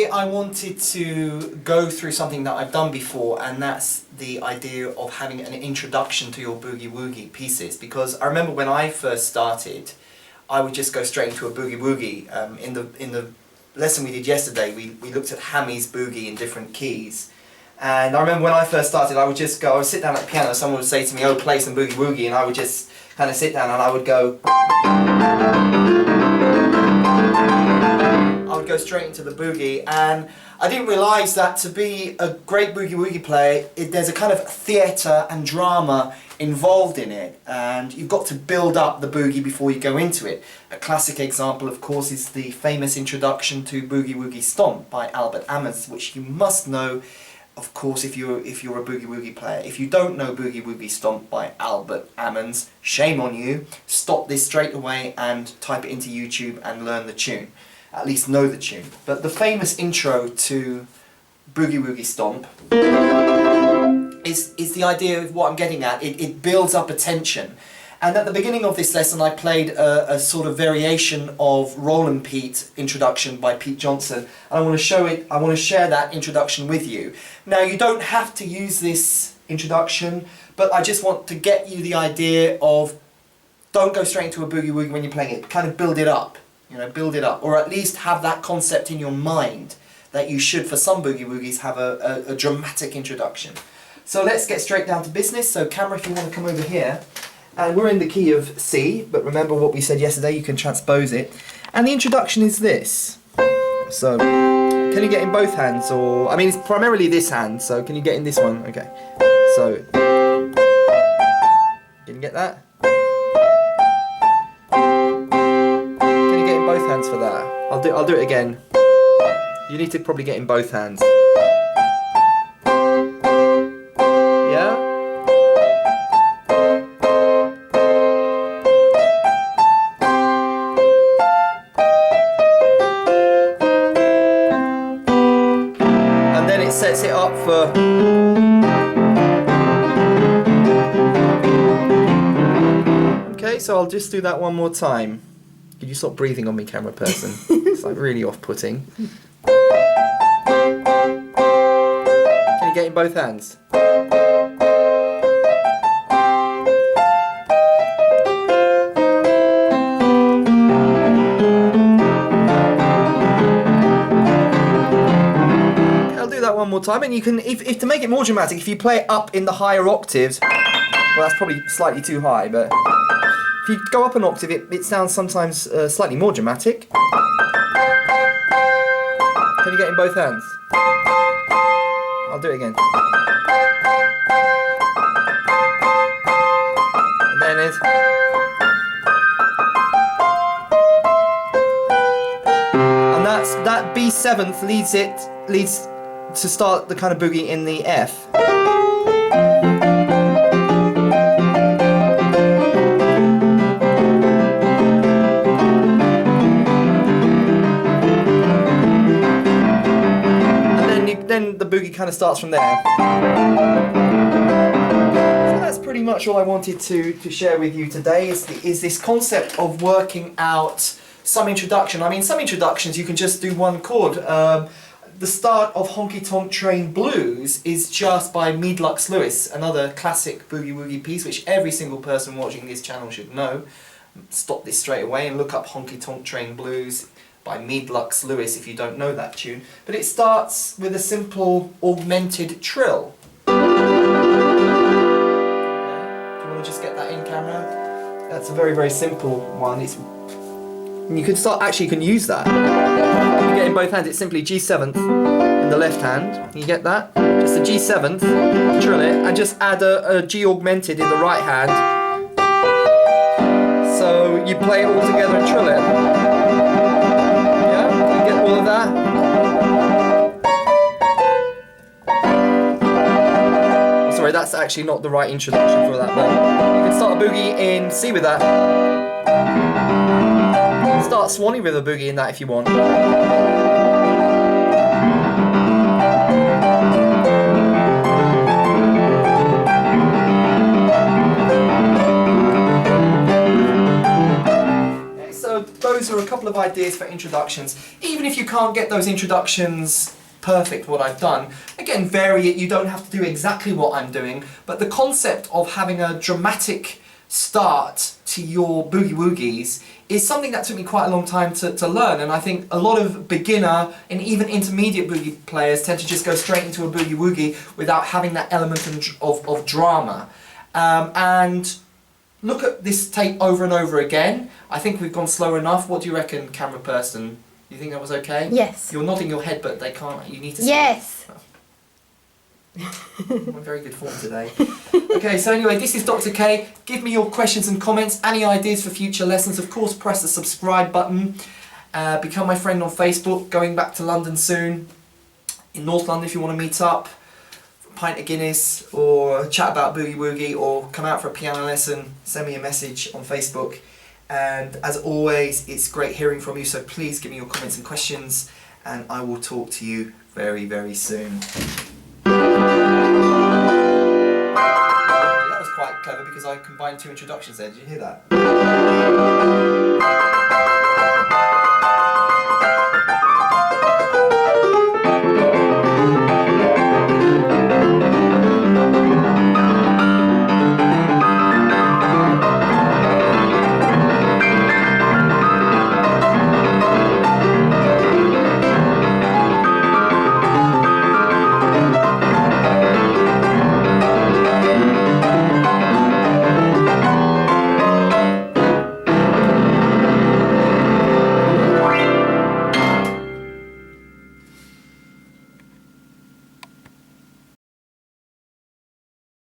today I wanted to go through something that I've done before, and that's the idea of having an introduction to your Boogie Woogie pieces, because I remember when I first started I would just go straight into a Boogie Woogie. In the lesson we did yesterday we looked at Hammy's Boogie in different keys, and I remember when I first started I would sit down at the piano, someone would say to me, oh, play some Boogie Woogie, and I would just kind of sit down and I would go straight into the boogie, and I didn't realise that to be a great Boogie Woogie player, there's a kind of theatre and drama involved in it, and you've got to build up the boogie before you go into it. A classic example, of course, is the famous introduction to Boogie Woogie Stomp by Albert Ammons, which you must know, of course, if you're a Boogie Woogie player. If you don't know Boogie Woogie Stomp by Albert Ammons, shame on you. Stop this straight away and type it into YouTube and learn the tune. At least know the tune. But the famous intro to Boogie Woogie Stomp is the idea of what I'm getting at. It builds up a tension. And at the beginning of this lesson I played a sort of variation of Roland Pete introduction by Pete Johnson. And I want to share that introduction with you. Now, you don't have to use this introduction, but I just want to get you the idea of, don't go straight into a Boogie Woogie when you're playing it. Kind of build it up. You know, build it up, or at least have that concept in your mind that you should, for some Boogie Woogies, have a dramatic introduction. So let's get straight down to business. So camera, if you want to come over here. And we're in the key of C, but remember what we said yesterday, you can transpose it. And the introduction is this. So, can you get in both hands, or, I mean, it's primarily this hand, so can you get in this one? Okay. So, can you get that? Hands for that. I'll do it again. You need to probably get in both hands. Yeah? And then it sets it up for... Okay, so I'll just do that one more time. Could you stop breathing on me, camera person? It's like really off-putting. Can you get in both hands? I'll do that one more time, and you can, if to make it more dramatic, if you play it up in the higher octaves, well, that's probably slightly too high, but if you go up an octave, it sounds sometimes slightly more dramatic. Can you get in both hands? I'll do it again. And then it. And that B7th leads to start the kind of boogie in the F. Then the boogie kind of starts from there. So that's pretty much all I wanted to share with you today, is this concept of working out some introduction. I mean, some introductions you can just do one chord. The start of Honky Tonk Train Blues is just by Meade Lux Lewis, another classic Boogie Woogie piece which every single person watching this channel should know. Stop this straight away and look up Honky Tonk Train Blues by Meade Lux Lewis if you don't know that tune. But it starts with a simple augmented trill. Okay. Do you want to just get that in camera? That's a very, very simple one. You can start, actually you can use that. You get in both hands, it's simply G7th in the left hand. Can you get that? Just a G7th, trill it, and just add a G augmented in the right hand. So you play it all together and trill it. All of that. Sorry, that's actually not the right introduction for that, but you can start a boogie in C with that. Start Swanee with a boogie in that if you want. those are a couple of ideas for introductions. Even if you can't get those introductions perfect, what I've done, again, vary it. You don't have to do exactly what I'm doing, but the concept of having a dramatic start to your Boogie Woogies is something that took me quite a long time to learn, and I think a lot of beginner and even intermediate boogie players tend to just go straight into a Boogie Woogie without having that element of drama. And look at this tape over and over again. I think we've gone slow enough. What do you reckon, camera person? You think that was okay? Yes. You're nodding your head, but they can't. You need to see. Yes. I'm in very good form today. Okay, so anyway, this is Dr. K. Give me your questions and comments, any ideas for future lessons. Of course, press the subscribe button. Become my friend on Facebook. Going back to London soon. In North London, if you want to meet up, for a pint of Guinness, or chat about Boogie Woogie, or come out for a piano lesson, send me a message on Facebook. And as always, it's great hearing from you, so please give me your comments and questions, and I will talk to you very, very soon. That was quite clever because I combined two introductions there. Did you hear that?